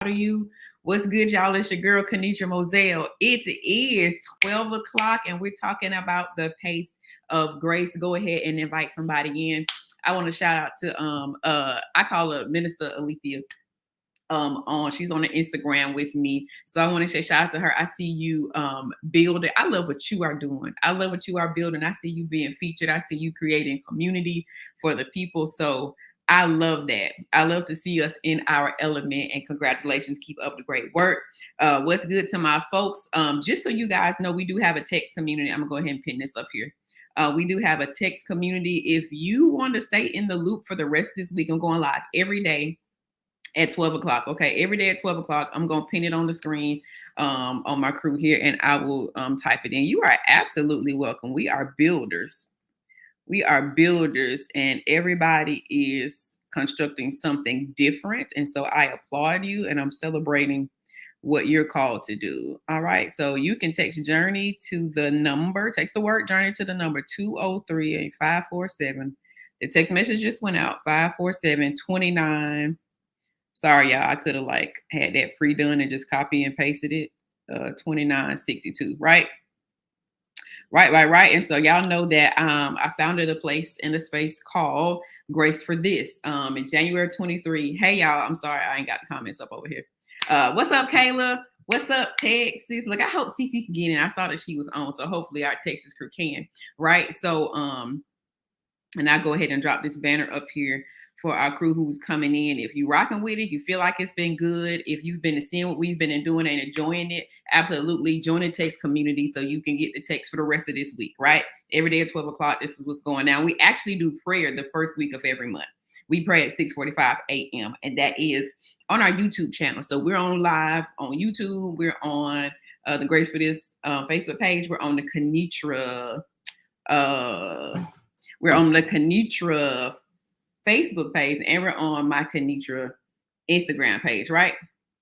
are you? What's good, y'all? It's your girl, Kenitra Moselle. It is 12 o'clock, and we're talking about the pace of grace. Go ahead and invite somebody in. I want to shout out to I call her Minister Alethea. On she's on the Instagram with me. So I want to say shout out to her. I see you building. I love what you are doing. I love what you are building. I see you being featured. I see you creating community for the people. So I love that. I love to see us in our element, and congratulations. Keep up the great work. What's good to my folks? Just so you guys know, we do have a text community. I'm gonna go ahead and pin this up here. We do have a text community. If you want to stay in the loop for the rest of this week, I'm going live every day at 12 o'clock. Okay. Every day at 12 o'clock, I'm going to pin it on the screen on my crew here, and I will type it in. You are absolutely welcome. We are builders. We are builders, and everybody is constructing something different. And so I applaud you, and I'm celebrating what you're called to do. All right. So you can text Journey to the number, text the word Journey to the number 203-547. The text message just went out, 547-29. Sorry, y'all. I could have had that pre-done and just copy and pasted it. 2962, right? Right. And so y'all know that I founded a place in a space called Grace for This in January 23. Hey, y'all. I'm sorry. I ain't got the comments up over here. What's up, Kayla? What's up, Texas? Look, I hope CC can get in. I saw that she was on, so hopefully our Texas crew can, right? So, and I'll go ahead and drop this banner up here for our crew who's coming in. If you're rocking with it, you feel like it's been good, if you've been seeing what we've been doing and enjoying it, absolutely join the text community so you can get the text for the rest of this week, right? Every day at 12 o'clock, this is what's going on. We actually do prayer the first week of every month. We pray at 6:45 a.m. and that is on our YouTube channel. So we're on live on YouTube. We're on the Grace for This Facebook page. We're on the Kenitra Facebook page, and we're on my Kenitra Instagram page, right?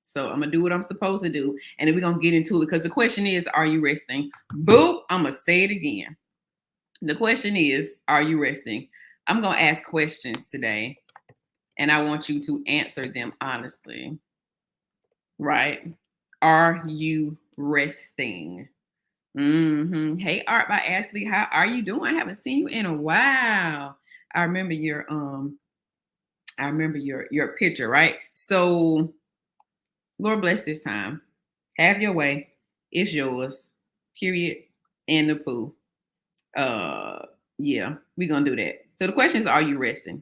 So I'm gonna do what I'm supposed to do, and then we're gonna get into it, because the question is, are you resting? Boop, I'm gonna say it again. The question is, are you resting? I'm gonna ask questions today, and I want you to answer them honestly, right? Are you resting? Hey, Art by Ashley, how are you doing? I haven't seen you in a while. I remember your picture, right? So Lord bless this time. Have your way. It's yours. Period. And the poo. Yeah, we're gonna do that. So the question is, are you resting?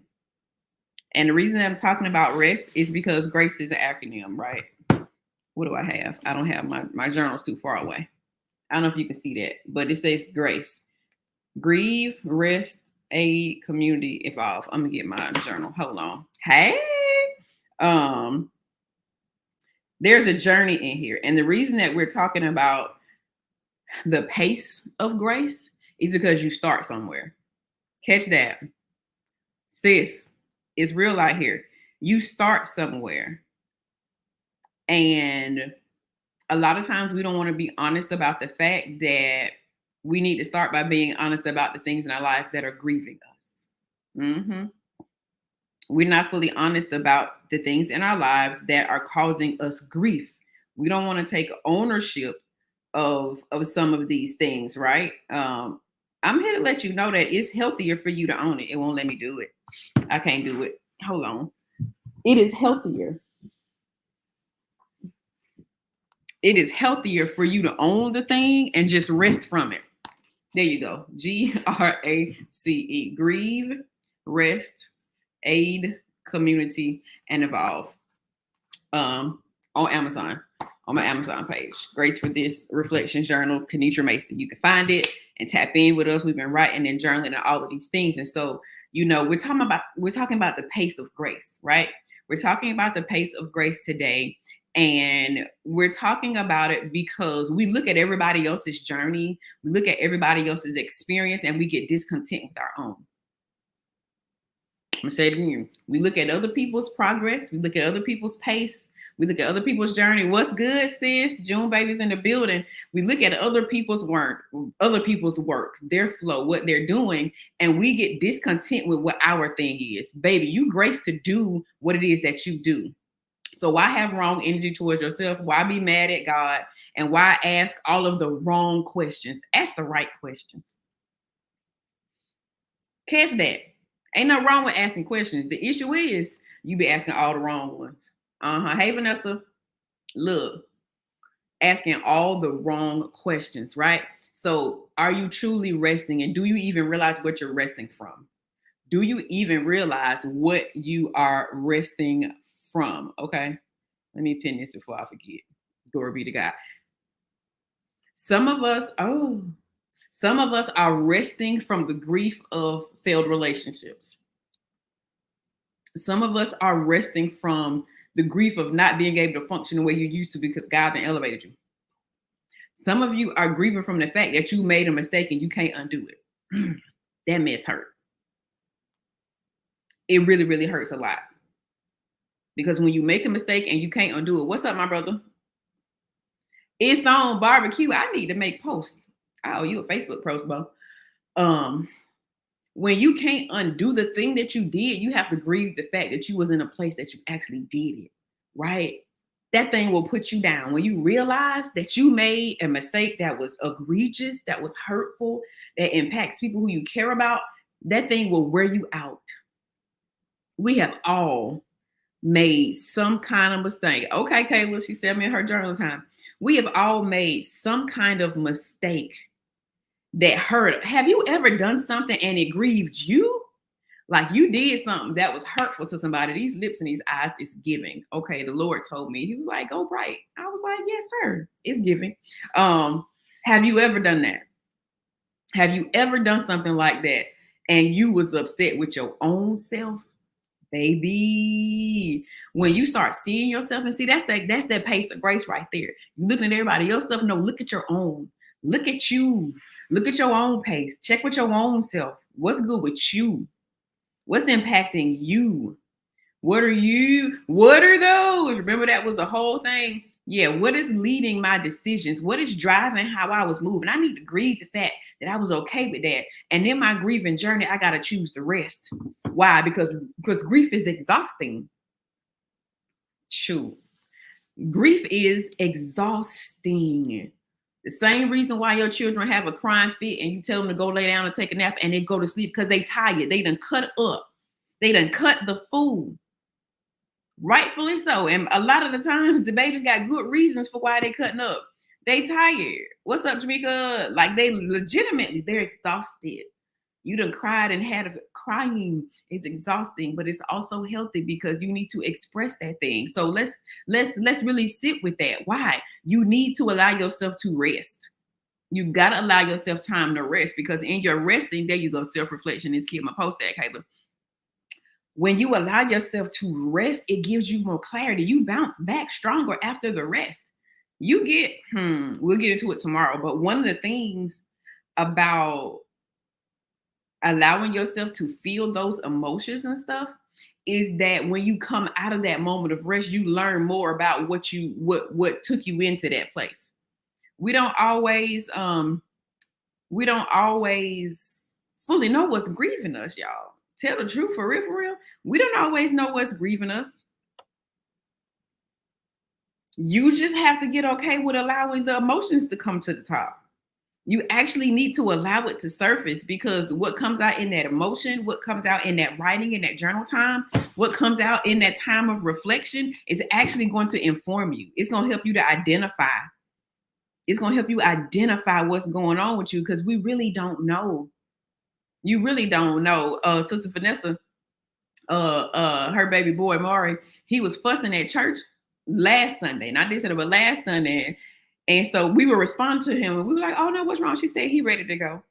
And the reason that I'm talking about rest is because grace is an acronym, right? What do I have? I don't have my journal's too far away. I don't know if you can see that, but it says grace. Grieve, rest, aid, community, evolve. I'm gonna get my journal. Hold on. Hey, there's a journey in here, and the reason that we're talking about the pace of grace is because you start somewhere. Catch that, sis. It's real out here. You start somewhere, and a lot of times we don't want to be honest about the fact that we need to start by being honest about the things in our lives that are grieving us. We're not fully honest about the things in our lives that are causing us grief. We don't want to take ownership of some of these things, right? I'm here to let you know that it's healthier for you to own it. It won't let me do it. I can't do it. Hold on. It is healthier. It is healthier for you to own the thing and just rest from it. There you go. GRACE. Grieve, rest, aid, community, and evolve. On Amazon, on my Amazon page. Grace for This Reflection Journal, Kenitra Mason. You can find it and tap in with us. We've been writing and journaling and all of these things. And so, we're talking about the pace of grace, right? We're talking about the pace of grace today. And we're talking about it because we look at everybody else's journey, we look at everybody else's experience, and we get discontent with our own. I'm gonna say it again. We look at other people's progress, we look at other people's pace, we look at other people's journey. What's good, sis? June baby's in the building. We look at other people's work, their flow, what they're doing, and we get discontent with what our thing is. Baby, you grace to do what it is that you do. So why have wrong energy towards yourself? Why be mad at God? And why ask all of the wrong questions? Ask the right questions. Catch that. Ain't nothing wrong with asking questions. The issue is you be asking all the wrong ones. Hey, Vanessa, look, asking all the wrong questions, right? So are you truly resting? And do you even realize what you're resting from? Do you even realize what you are resting from? Okay. Let me pin this before I forget. Glory be to God. Some of us, some of us are resting from the grief of failed relationships. Some of us are resting from the grief of not being able to function the way you used to because God done elevated you. Some of you are grieving from the fact that you made a mistake and you can't undo it. That mess hurt. It really, really hurts a lot. Because when you make a mistake and you can't undo it, what's up, my brother? It's on barbecue. I need to make posts. I owe you a Facebook post, bro. When you can't undo the thing that you did, you have to grieve the fact that you was in a place that you actually did it, right? That thing will put you down. When you realize that you made a mistake that was egregious, that was hurtful, that impacts people who you care about, that thing will wear you out. We have all made some kind of mistake. Okay, Kayla, she sent me in her journal time. We have all made some kind of mistake that hurt. Have you ever done something and it grieved you? Like you did something that was hurtful to somebody. These lips and these eyes is giving. Okay, the Lord told me. He was like, "Go bright." I was like, "Yes, sir. It's giving." Have you ever done that? Have you ever done something like that and you was upset with your own self? Baby, when you start seeing yourself and see that's that pace of grace right there. You looking at everybody else stuff. No, look at your own. Look at you. Look at your own pace. Check with your own self. What's good with you? What's impacting you? What are those? Remember that was a whole thing. Yeah, what is leading my decisions? What is driving how I was moving? I need to grieve the fact that I was okay with that. And in my grieving journey, I got to choose the rest. Why? Because grief is exhausting. Shoot. Grief is exhausting. The same reason why your children have a crying fit and you tell them to go lay down and take a nap and they go to sleep because they tired. They done cut up. They done cut the food. Rightfully so. And a lot of the times the babies got good reasons for why they cutting up. They tired. What's up, Jamaica? Like they legitimately, they're exhausted. You done cried and had a crying. It's exhausting, but it's also healthy because you need to express that thing. So let's really sit with that. Why? You need to allow yourself to rest. You gotta allow yourself time to rest because in your resting, there you go, self-reflection is key. I'm gonna post that, Kayla. When you allow yourself to rest, it gives you more clarity. You bounce back stronger after the rest. You get, we'll get into it tomorrow, but one of the things about allowing yourself to feel those emotions and stuff is that when you come out of that moment of rest, you learn more about what took you into that place. We don't always fully know what's grieving us, y'all. Tell the truth, for real, for real. We don't always know what's grieving us. You just have to get okay with allowing the emotions to come to the top. You actually need to allow it to surface because what comes out in that emotion, what comes out in that writing, in that journal time, what comes out in that time of reflection is actually going to inform you. It's going to help you to identify. It's going to help you identify what's going on with you because we really don't know. You really don't know. Sister Vanessa, her baby boy Maury, he was fussing at church last Sunday. Not this Sunday, but last Sunday. And so we were responding to him and we were like, "Oh no, what's wrong?" She said he ready to go.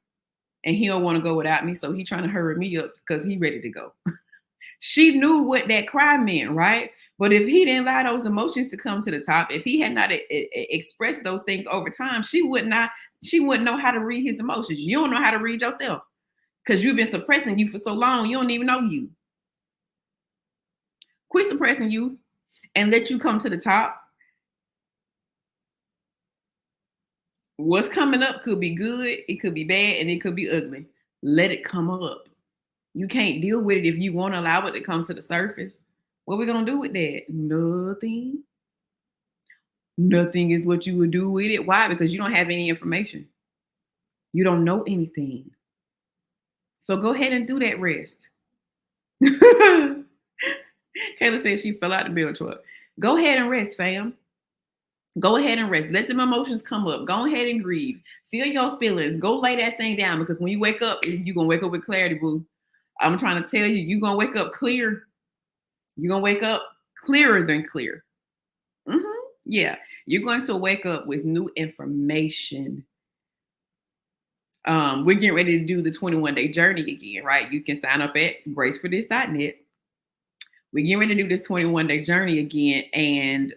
And he don't want to go without me. So he trying to hurry me up because he ready to go. She knew what that cry meant, right? But if he didn't allow those emotions to come to the top, if he had not expressed those things over time, she wouldn't know how to read his emotions. You don't know how to read yourself because you've been suppressing you for so long, you don't even know you. Quit suppressing you and let you come to the top. What's coming up could be good, it could be bad, and it could be ugly. Let it come up. You can't deal with it if you won't allow it to come to the surface. What we gonna do with that? Nothing. Nothing is what you would do with it. Why? Because you don't have any information. You don't know anything. So go ahead and do that rest. Kayla said she fell out the bill truck. Go ahead and rest, fam. Go ahead and rest. Let them emotions come up. Go ahead and grieve. Feel your feelings. Go lay that thing down because when you wake up, you're going to wake up with clarity, boo. I'm trying to tell you, you're going to wake up clear. You're going to wake up clearer than clear. Yeah. You're going to wake up with new information. We're getting ready to do the 21-day journey again, right? You can sign up at graceforthis.net. We're getting ready to do this 21-day journey again. And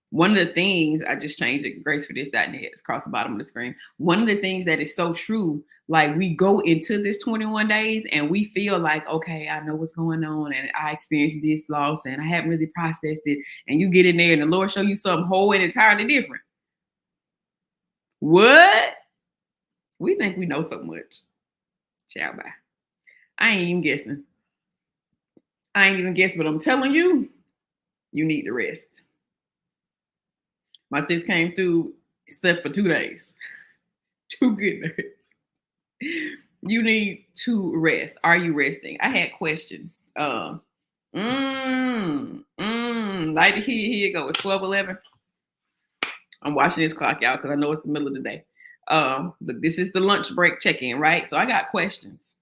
one of the things, I just changed it, graceforthis.net. It's across the bottom of the screen. One of the things that is so true, like we go into this 21 days and we feel like, okay, I know what's going on and I experienced this loss and I haven't really processed it. And you get in there and the Lord show you something whole and entirely different. What? We think we know so much. Ciao, bye. I ain't even guessing. I ain't even guessing, but I'm telling you, you need to rest. My sis came through, slept for 2 days. 2 good nights. You need to rest. Are you resting? I had questions. Like here you go. It's 12:11. I'm watching this clock, y'all, because I know it's the middle of the day. Look, this is the lunch break check-in, right? So I got questions.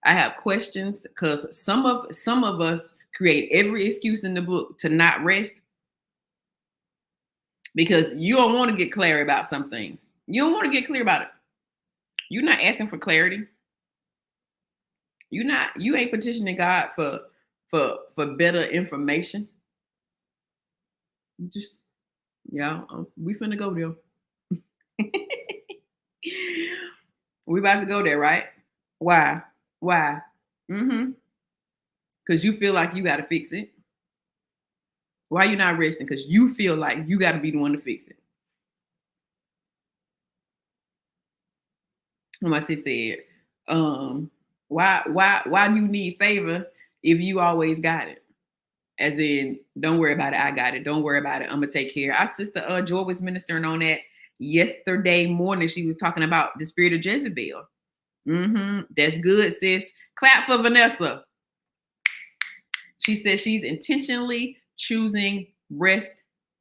I have questions because some of us create every excuse in the book to not rest because you don't want to get clear about some things. You don't want to get clear about it. You're not asking for clarity. You ain't petitioning God for better information. Just we finna go there. We about to go there, right? Why? Because you feel like you got to fix it. Why you not resting? Because you feel like you got to be the one to fix it. My sis said, why do you need favor if you always got it? As in, don't worry about it. I got it. Don't worry about it. I'm gonna take care. Our sister Joy was ministering on that yesterday morning. She was talking about the spirit of Jezebel. That's good, sis. Clap for Vanessa. She said she's intentionally choosing rest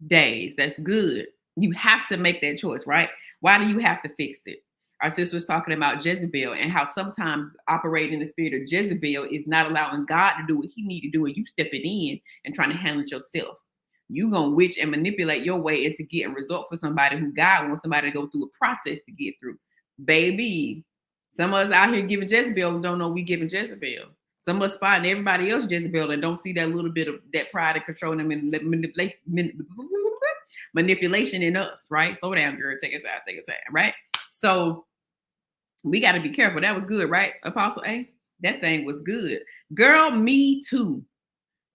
days. That's good. You have to make that choice, right? Why do you have to fix it? Our sister was talking about Jezebel and how sometimes operating the spirit of Jezebel is not allowing God to do what he need to do and you stepping in and trying to handle it yourself. You gonna witch and manipulate your way into getting results for somebody who God wants somebody to go through a process to get through. Baby, some of us out here giving Jezebel don't know we giving Jezebel. Some of us spotting everybody else Jezebel and don't see that little bit of that pride and control and manipulation in us, right? Slow down, girl. Take your time, right? So we got to be careful. That was good, right, Apostle A? That thing was good. Girl, me too.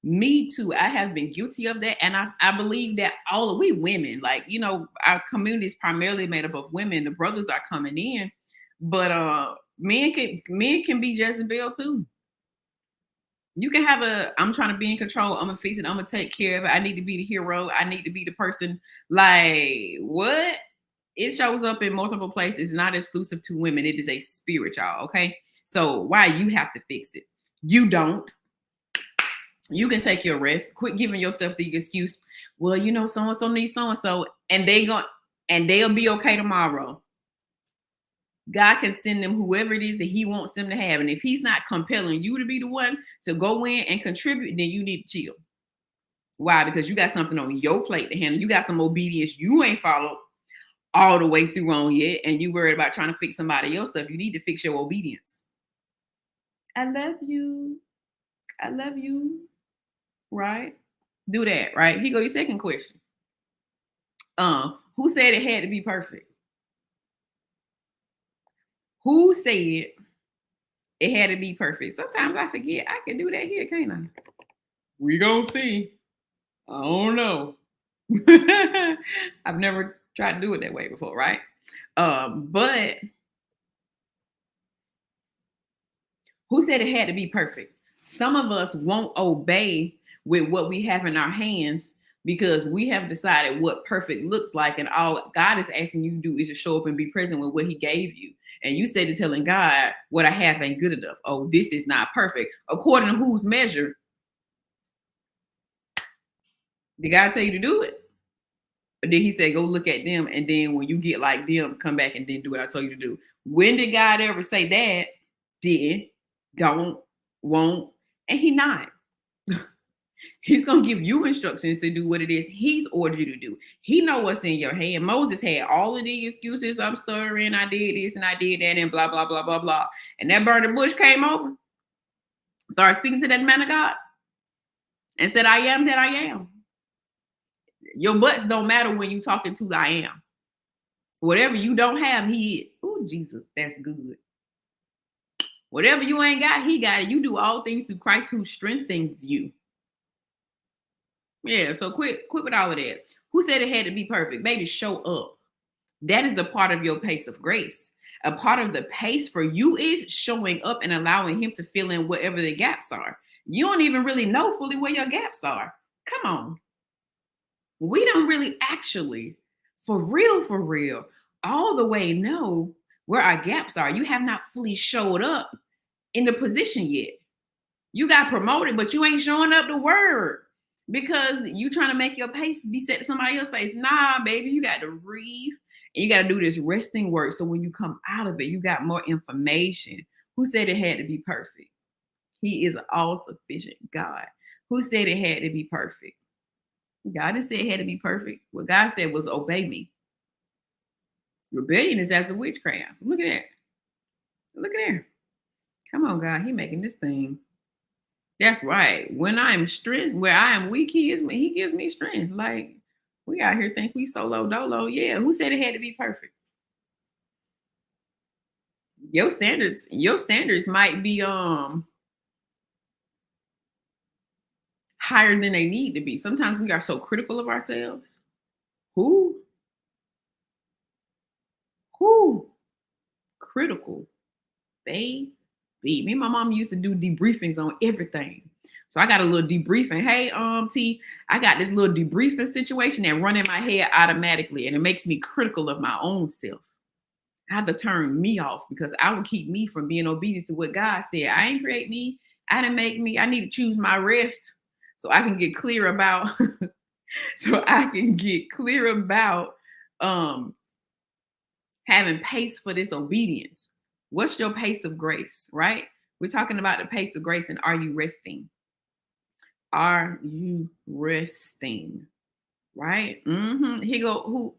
Me too. I have been guilty of that. And I believe that we women, like, our community is primarily made up of women. The brothers are coming in. But men can be Jezebel too. You can have I'm trying to be in control. I'm going to fix it. I'm going to take care of it. I need to be the hero. I need to be the person. Like, what? It shows up in multiple places. It's not exclusive to women. It is a spirit, y'all. Okay. So why you have to fix it? You don't. You can take your rest. Quit giving yourself the excuse. Well, so-and-so needs so-and-so, and they'll be okay tomorrow. God can send them whoever it is that he wants them to have. And if he's not compelling you to be the one to go in and contribute, then you need to chill. Why? Because you got something on your plate to handle. You got some obedience you ain't followed all the way through on yet. And you worried about trying to fix somebody else's stuff. You need to fix your obedience. I love you. I love you. Right? Do that, right? Here go your second question. Who said it had to be perfect? Who said it had to be perfect? Sometimes I forget I can do that here, can't I? We gonna see. I don't know. I've never tried to do it that way before, right? But who said it had to be perfect? Some of us won't obey with what we have in our hands because we have decided what perfect looks like, and all God is asking you to do is to show up and be present with what He gave you. And you started telling God, what I have ain't good enough. Oh, this is not perfect. According to whose measure? Did God tell you to do it? But then He said, go look at them. And then when you get like them, come back and then do what I told you to do. When did God ever say that? Didn't, don't, won't, and He not. He's going to give you instructions to do what it is He's ordered you to do. He know what's in your hand. Moses had all of the excuses. I'm stuttering. I did this and I did that and blah, blah, blah, blah, blah. And that burning bush came over, started speaking to that man of God and said, I am that I am. Your butts don't matter when you talking to I am. Whatever you don't have, He is. Oh, Jesus, that's good. Whatever you ain't got, He got it. You do all things through Christ who strengthens you. Yeah, so quit with all of that. Who said it had to be perfect? Baby, show up. That is the part of your pace of grace. A part of the pace for you is showing up and allowing Him to fill in whatever the gaps are. You don't even really know fully where your gaps are. Come on. We don't really actually, for real, all the way know where our gaps are. You have not fully showed up in the position yet. You got promoted, but you ain't showing up the word because you trying to make your pace be set to somebody else's pace. Nah, baby, you got to breathe and you got to do this resting work. So when you come out of it, you got more information. Who said it had to be perfect? He is an all-sufficient God. Who said it had to be perfect? God didn't say it had to be perfect. What God said was obey me. Rebellion is as a witchcraft. Look at that. Look at there. Come on, God. He making this thing. That's right. When I'm strength, where I am weak, He gives me strength. Like, we out here think we solo dolo. Yeah. Who said it had to be perfect? Your standards might be higher than they need to be. Sometimes we are so critical of ourselves. Who critical? Baby. Me and my mom used to do debriefings on everything. So I got a little debriefing. Hey, T, I got this little debriefing situation that run in my head automatically, and it makes me critical of my own self. I have to turn me off because I will keep me from being obedient to what God said. I ain't create me. I didn't make me. I need to choose my rest so I can get clear about having pace for this obedience. What's your pace of grace, right? We're talking about the pace of grace, and are you resting? Are you resting? Right? Here go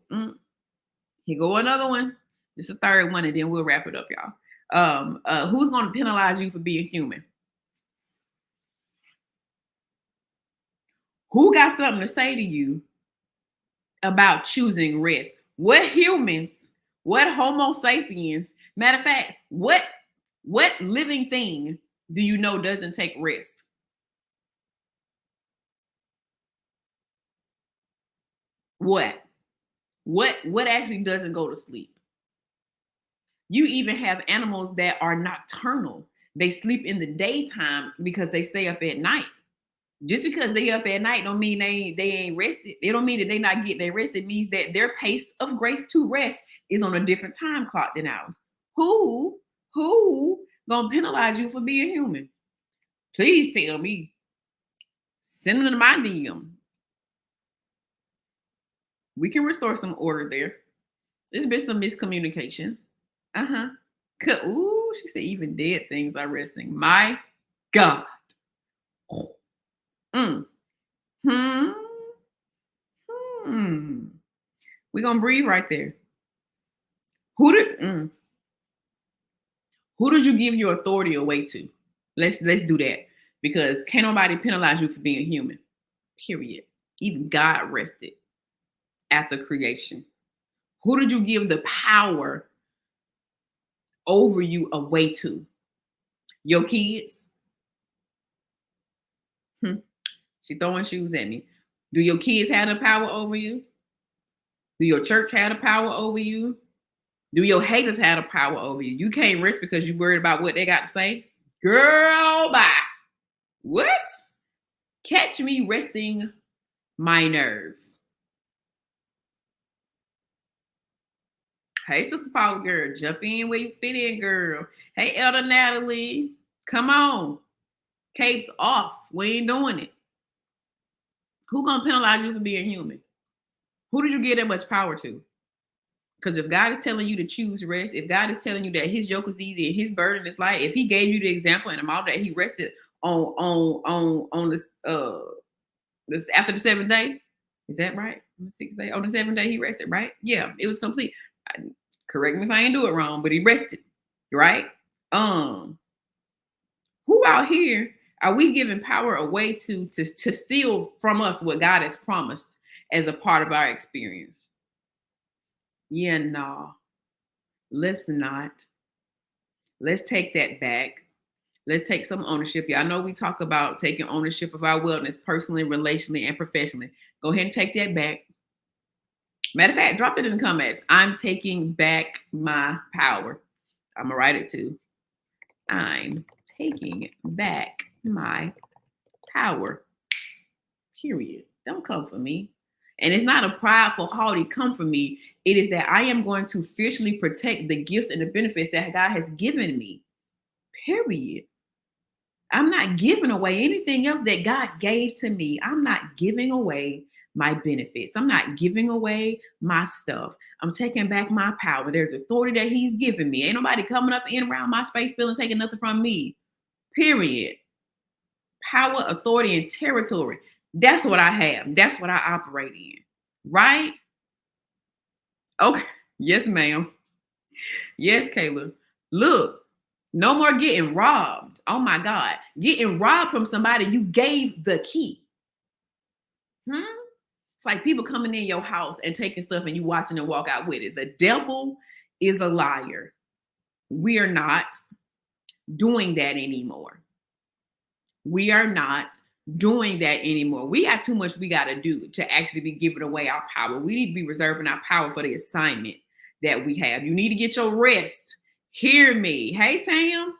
another one. This is the third one, and then we'll wrap it up, y'all. Who's going to penalize you for being human? Who got something to say to you about choosing rest? What humans? What Homo sapiens? Matter of fact, what living thing do you know doesn't take rest? What actually doesn't go to sleep? You even have animals that are nocturnal. They sleep in the daytime because they stay up at night. Just because they up at night don't mean they ain't rested. It don't mean that they not getting their rest. It means that their pace of grace to rest is on a different time clock than ours. Who gonna penalize you for being human? Please tell me. Send them to my DM. We can restore some order there. There's been some miscommunication. Ooh, she said even dead things are resting. My God. We're gonna breathe right there. Who did you give your authority away to? Let's do that, because can't nobody penalize you for being human. Period. Even God rested after creation. Who did you give the power over you away to? Your kids? She throwing shoes at me. Do your kids have the power over you? Do your church have the power over you? Do your haters have the power over you? You can't rest because you're worried about what they got to say? Girl, bye. What? Catch me resting my nerves. Hey, Sister Paula girl, jump in where you fit in, girl. Hey, Elder Natalie, come on. Capes off. We ain't doing it. Who gonna penalize you for being human? Who did you give that much power to? Because if God is telling you to choose rest, if God is telling you that His yoke is easy and His burden is light, if He gave you the example in the Bible that He rested on this after the seventh day, is that right? On the sixth day, on the seventh day He rested, right? Yeah, it was complete. Correct me if I ain't do it wrong, but He rested, right? Who out here are we giving power away to steal from us what God has promised as a part of our experience? Yeah, no, let's not. Let's take that back. Let's take some ownership. Yeah, I know we talk about taking ownership of our wellness personally, relationally, and professionally. Go ahead and take that back. Matter of fact, drop it in the comments. I'm taking back my power. I'm going to write it too. I'm taking back my power. Period. Don't come for me. And it's not a prideful, haughty come for me. It is that I am going to fiercely protect the gifts and the benefits that God has given me. Period. I'm not giving away anything else that God gave to me. I'm not giving away my benefits. I'm not giving away my stuff. I'm taking back my power. There's authority that He's given me. Ain't nobody coming up in around my space feeling taking nothing from me. Period. Power, authority, and territory. That's what I have. That's what I operate in. Right? Okay. Yes, ma'am. Yes, Kayla. Look, no more getting robbed. Oh my God. Getting robbed from somebody you gave the key. It's like people coming in your house and taking stuff and you watching them walk out with it. The devil is a liar. We are not doing that anymore. We are not doing that anymore. We got too much we got to do to actually be giving away our power. We need to be reserving our power for the assignment that we have. You need to get your rest. Hear me. Hey, Tam.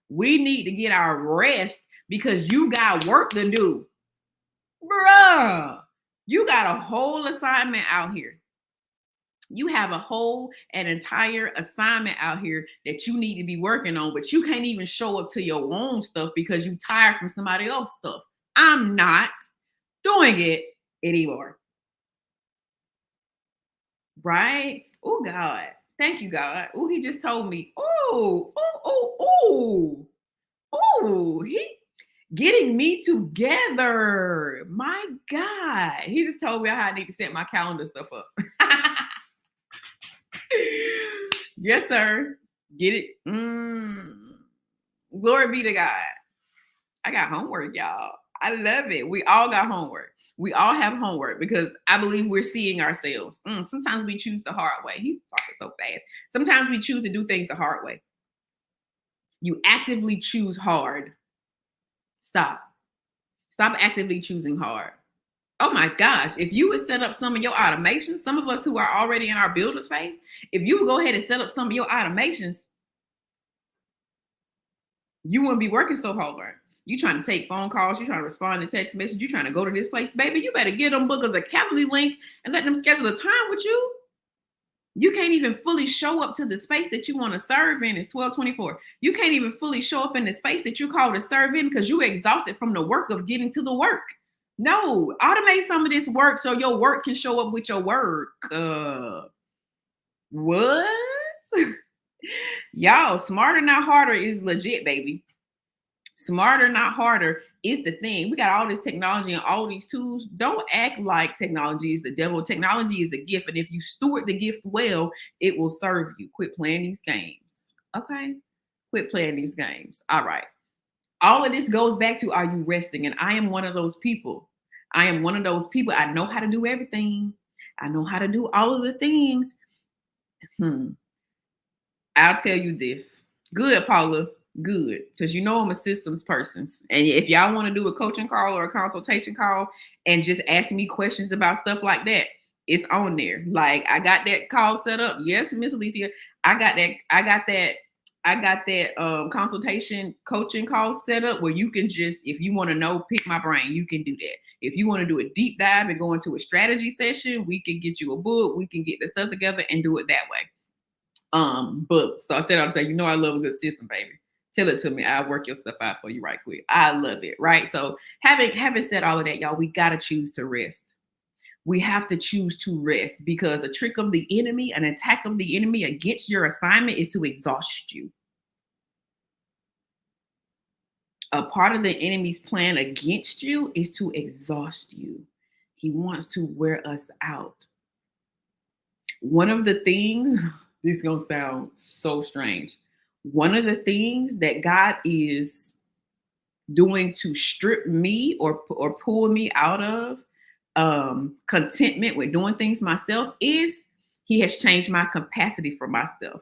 We need to get our rest because you got work to do. Bruh, you got a whole assignment out here. You have an entire assignment out here that you need to be working on, but you can't even show up to your own stuff because you tired from somebody else's stuff. I'm not doing it anymore. Right? Oh, God. Thank you, God. Oh, He just told me. He getting me together. My God. He just told me how I need to set my calendar stuff up. Yes, sir. Get it? Glory be to God. I got homework, y'all. I love it. We all got homework. We all have homework because I believe we're seeing ourselves. Sometimes we choose the hard way. He's talking so fast. Sometimes we choose to do things the hard way. You actively choose hard. Stop actively choosing hard. Oh my gosh, if you would set up some of your automations, some of us who are already in our builder's phase, if you would go ahead and set up some of your automations, you wouldn't be working so hard. You trying to take phone calls, you trying to respond to text messages, you trying to go to this place, baby, you better give them bookers a Calendly link and let them schedule a time with you. You can't even fully show up to the space that you want to serve in. It's 12:24. You can't even fully show up in the space that you call to serve in because you're exhausted from the work of getting to the work. No, automate some of this work so your work can show up with your work. What? Y'all, smarter, not harder is legit, baby. Smarter, not harder is the thing. We got all this technology and all these tools. Don't act like technology is the devil. Technology is a gift. And if you steward the gift well, it will serve you. Quit playing these games. Okay? Quit playing these games. All right. All of this goes back to, are you resting? And I am one of those people. I know how to do everything. I know how to do all of the things. I'll tell you this. Good, Paula. Good. Because you know I'm a systems person. And if y'all want to do a coaching call or a consultation call and just ask me questions about stuff like that, it's on there. Like, I got that call set up. Yes, Miss Alethea. I got that I got that consultation coaching call set up where you can just, if you want to know, pick my brain, you can do that. If you want to do a deep dive and go into a strategy session, we can get you a book, we can get the stuff together and do it that way. But so I said, I say, I love a good system, baby. Tell it to me. I'll work your stuff out for you right quick. I love it, right? So having said all of that, y'all, we gotta choose to rest. We have to choose to rest because a trick of the enemy, an attack of the enemy against your assignment is to exhaust you. A part of the enemy's plan against you is to exhaust you. He wants to wear us out. One of the things, this is going to sound so strange. One of the things that God is doing to strip me or pull me out of contentment with doing things myself is he has changed my capacity for myself.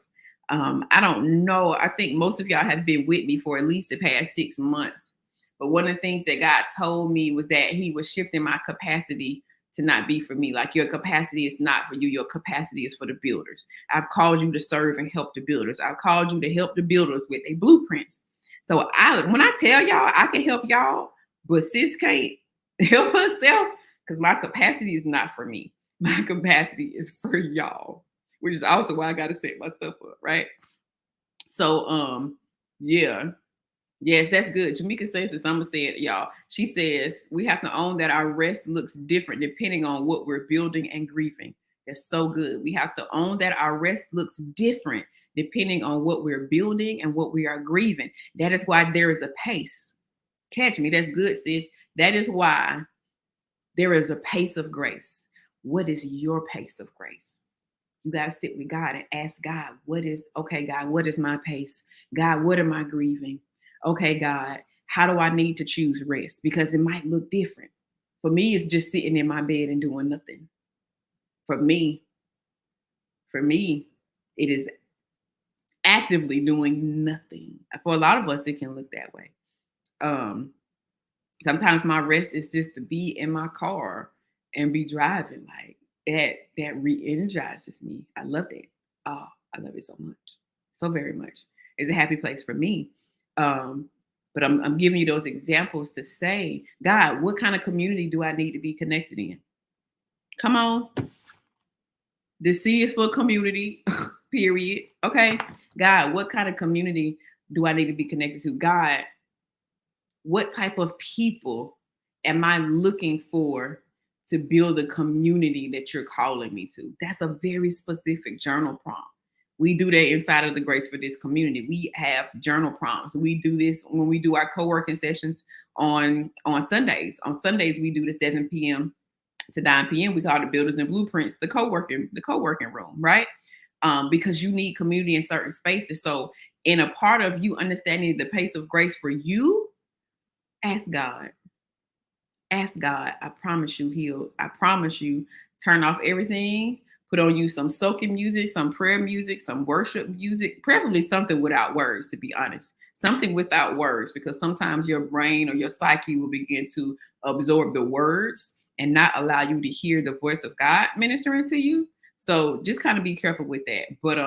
I don't know. I think most of y'all have been with me for at least the past 6 months. But one of the things that God told me was that he was shifting my capacity to not be for me. Like, your capacity is not for you. Your capacity is for the builders. I've called you to serve and help the builders. I've called you to help the builders with their blueprints. So when I tell y'all I can help y'all, but sis can't help herself because my capacity is not for me. My capacity is for y'all, which is also why I got to set my stuff up, right? So, yeah. Yes, that's good. Jamaica says this. I'm gonna say it, y'all. She says we have to own that our rest looks different depending on what we're building and grieving. That's so good. We have to own that our rest looks different depending on what we're building and what we are grieving. That is why there is a pace. Catch me. That's good, sis. That is why there is a pace of grace. What is your pace of grace? You got to sit with God and ask God, God, what is my pace? God, what am I grieving? Okay, God, how do I need to choose rest? Because it might look different. For me, it's just sitting in my bed and doing nothing. For me, it is actively doing nothing. For a lot of us, it can look that way. Sometimes my rest is just to be in my car and be driving. Like that re-energizes me. I love that. Oh, I love it so much. So very much. It's a happy place for me. But I'm giving you those examples to say, God, what kind of community do I need to be connected in? Come on. The C is for community, period. Okay. God, what kind of community do I need to be connected to? God, what type of people am I looking for to build a community that you're calling me to? That's a very specific journal prompt. We do that inside of the Grace for This community. We have journal prompts. We do this when we do our co-working sessions on Sundays. On Sundays, we do the 7 p.m. to 9 p.m. We call it Builders and Blueprints, the co-working room, right? Because you need community in certain spaces. So in a part of you understanding the pace of grace for you, ask God. Ask God. I promise you he'll. I promise you turn off everything. Put on you some soaking music, some prayer music, some worship music, preferably something without words, to be honest. Something without words, because sometimes your brain or your psyche will begin to absorb the words and not allow you to hear the voice of God ministering to you. So just kind of be careful with that. But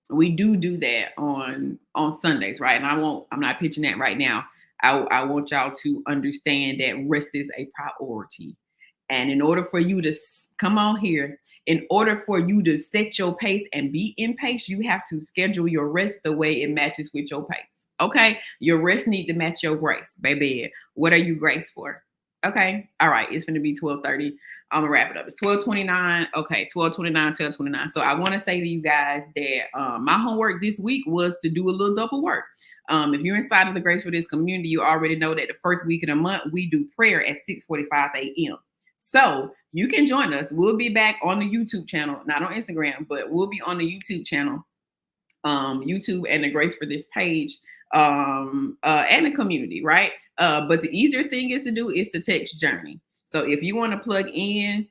we do that on Sundays, right? And I'm not pitching that right now. I want y'all to understand that rest is a priority. And in order for you to come on here, in order for you to set your pace and be in pace, you have to schedule your rest the way it matches with your pace. Okay. Your rest need to match your grace, baby. What are you grace for? Okay. All right. It's going to be 12:30. I'm gonna wrap it up. It's 12:29. Okay. 12:29, 12:29. So I want to say to you guys that my homework this week was to do a little double work. If you're inside of the Grace for This community, you already know that the first week of the month, we do prayer at 6:45 a.m. So you can join us. We'll be back on the YouTube channel, not on Instagram, but we'll be on the YouTube channel, YouTube and the Grace for This page, and the community, right? But the easier thing is to text Journey. So if you want to plug in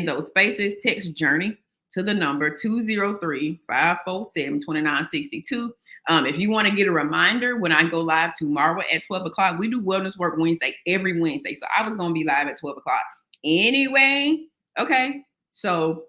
those spaces, text Journey to the number 203-547-2962. If you want to get a reminder when I go live tomorrow at 12 o'clock, we do Wellness Work Wednesday every Wednesday. So I was going to be live at 12 o'clock anyway. Okay. So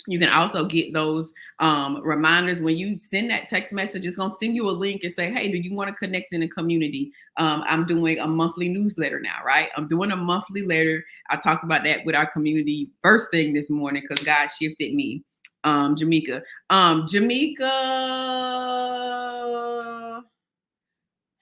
You can also get those reminders when you send that text message. It's going to send you a link and say, hey, do you want to connect in a community? I'm doing a monthly newsletter now, right? I'm doing a monthly letter. I talked about that with our community first thing this morning because God shifted me. Jamaica. Jamaica,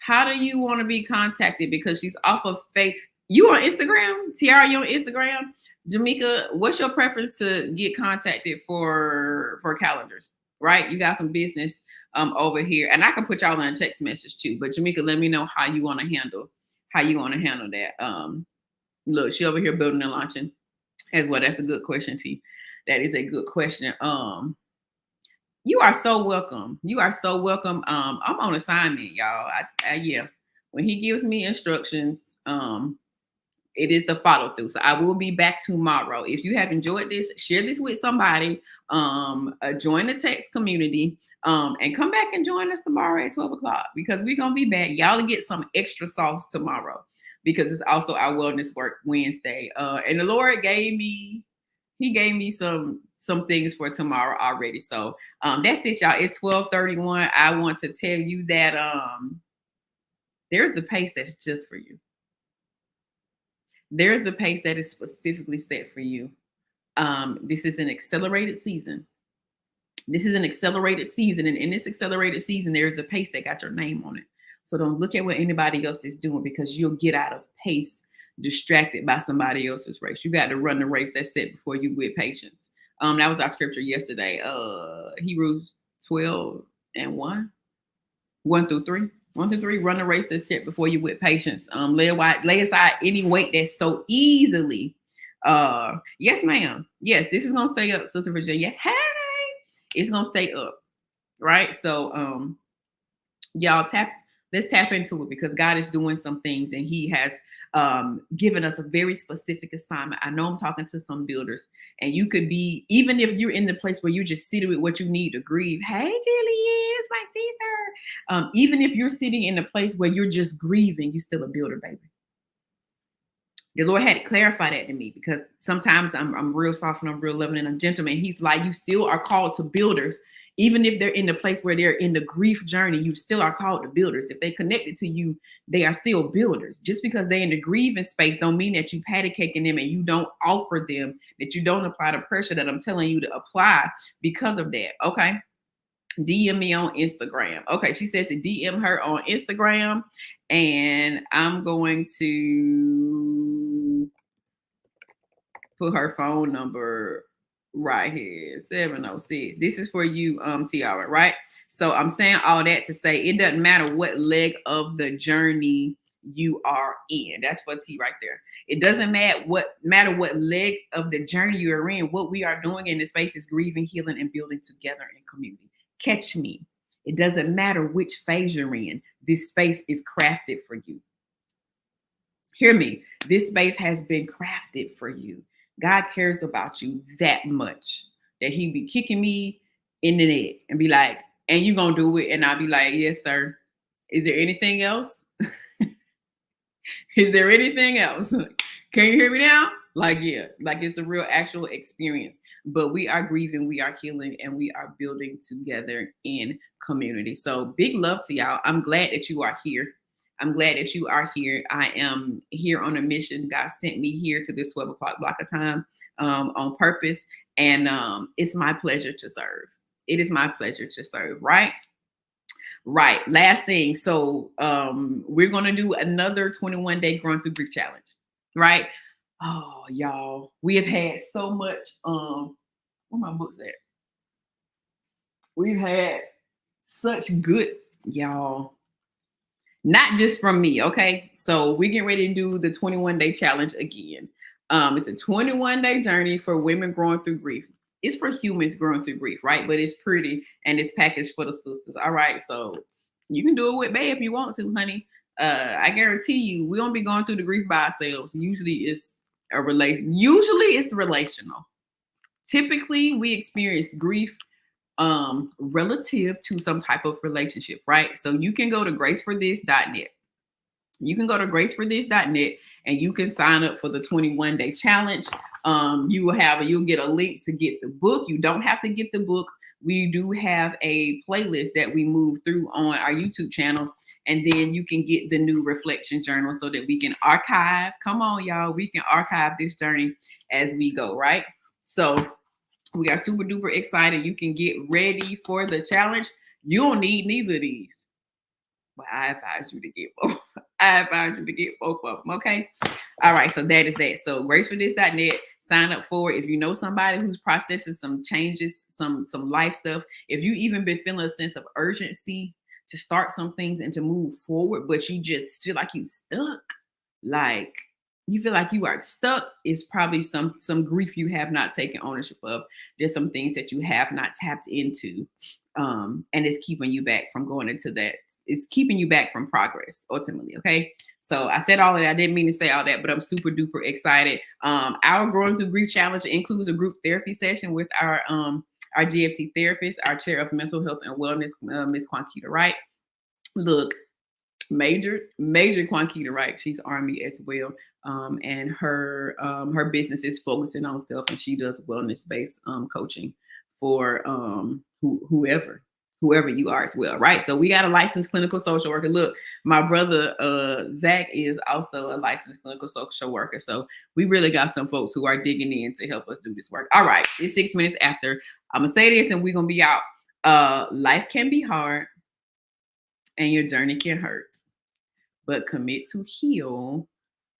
how do you want to be contacted? Because she's off of faith. You on Instagram? Tiara, you on Instagram? Jamaica, what's your preference to get contacted for calendars? Right? You got some business over here. And I can put y'all in a text message too. But Jamaica, let me know how you want to handle that. Look, she over here building and launching as well. That's a good question, T. That is a good question. You are so welcome. You are so welcome. I'm on assignment, y'all. Yeah. When he gives me instructions, it is the follow through. So I will be back tomorrow. If you have enjoyed this, share this with somebody. Join the text community. And come back and join us tomorrow at 12 o'clock because we're gonna be back. Y'all will get some extra sauce tomorrow because it's also our wellness work Wednesday. And the Lord gave me some things for tomorrow already. So that's it, y'all. It's 12:31. I want to tell you that there's a pace that's just for you. There's a pace that is specifically set for you. This is an accelerated season. This is an accelerated season. And in this accelerated season, there's a pace that got your name on it. So don't look at what anybody else is doing because you'll get out of pace distracted by somebody else's race. You got to run the race that's set before you with patience. That was our scripture yesterday. Hebrews 12 and 1 through 3. 1 through 3, run the race that's set before you with patience. Lay aside any weight that's so easily. Yes, ma'am. Yes, this is gonna stay up, Sister Virginia. Hey, it's gonna stay up, right? So y'all let's tap into it because God is doing some things and he has given us a very specific assignment. I know I'm talking to some builders and you could be, even if you're in the place where you just sitting with what you need to grieve. Hey, Jillian, it's my sister. Even if you're sitting in a place where you're just grieving, you're still a builder, baby. The Lord had to clarify that to me because sometimes I'm real soft and I'm real loving and I'm gentle. And he's like, you still are called to builders. Even if they're in the place where they're in the grief journey, you still are called to builders. If they connected to you, they are still builders. Just because they're in the grieving space don't mean that you patty caking them and you don't offer them, that you don't apply the pressure that I'm telling you to apply because of that. Okay. DM me on Instagram. Okay. She says to DM her on Instagram and I'm going to put her phone number right here, 706. This is for you, Tiara, right? So I'm saying all that to say it doesn't matter what leg of the journey you are in. That's for T right there. It doesn't matter what leg of the journey you're in. What we are doing in this space is grieving, healing, and building together in community. Catch me. It doesn't matter which phase you're in. This space is crafted for you. Hear me. This space has been crafted for you. God cares about you that much that he be kicking me in the neck and be like, and you gonna do it? And I'll be like, yes, sir. Is there anything else? Is there anything else? Can you hear me now? Like, yeah, like it's a real actual experience. But we are grieving, we are healing, and we are building together in community. So big love to y'all. I'm glad that you are here. I'm glad that you are here. I am here on a mission. God sent me here to this 12 o'clock block of time on purpose. And it's my pleasure to serve. It is my pleasure to serve, right? Right. Last thing. So we're going to do another 21-day Growing Through Grief challenge, right? Oh, y'all, we have had so much. Where my books at? We've had such good, y'all. Not just from me, okay? So we get ready to do the 21-day challenge again. It's a 21-day journey for women growing through grief. It's for humans growing through grief, right? But it's pretty and it's packaged for the sisters. All right, so you can do it with Bay if you want to, honey. I guarantee you, we won't be going through the grief by ourselves. Usually it's relational. Typically, we experience grief relative to some type of relationship, right? So you can go to graceforthis.net. You can go to graceforthis.net and you can sign up for the 21-day challenge. You'll get a link to get the book. You don't have to get the book. We do have a playlist that we move through on our YouTube channel. And then you can get the new reflection journal so that we can archive. Come on, y'all. We can archive this journey as we go, right? So we are super duper excited. You can get ready for the challenge. You don't need neither of these. But I advise you to get both. I advise you to get both of them, okay? All right, so that is that. So gracefulthis.net. Sign up for it. If you know somebody who's processing some changes, some life stuff, if you even been feeling a sense of urgency to start some things and to move forward, but you just feel like you stuck, like you feel like you are stuck, it's probably some grief you have not taken ownership of. There's some things that you have not tapped into, and it's keeping you back from going into that. It's keeping you back from progress ultimately. Okay. So I said all of that. I didn't mean to say all that, but I'm super duper excited. Our Growing Through Grief Challenge includes a group therapy session with our GFT therapist, our chair of mental health and wellness, Miss Quankita Wright. Look, major Quankita Wright. She's Army as well. And her business is focusing on self, and she does wellness-based coaching for whoever you are as well, right? So we got a licensed clinical social worker. Look, my brother Zach is also a licensed clinical social worker. So we really got some folks who are digging in to help us do this work. All right, it's 6 minutes after. I'm gonna say this and we're gonna be out. Life can be hard and your journey can hurt, but commit to heal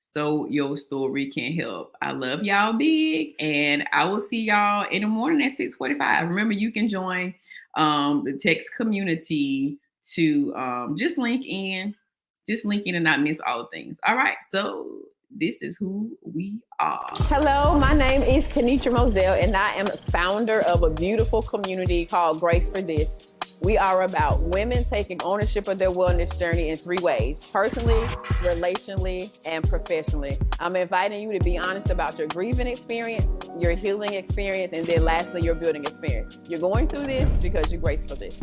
so your story can help. I love y'all big, and I will see y'all in the morning at 6:45. Remember, you can join the text community to just link in and not miss all things. All right, so this is who we are. Hello, my name is Kenitra Moselle, and I am founder of a beautiful community called Grace for This. We are about women taking ownership of their wellness journey in 3 ways: personally, relationally, and professionally. I'm inviting you to be honest about your grieving experience, your healing experience, and then lastly, your building experience. You're going through this because you grace for this.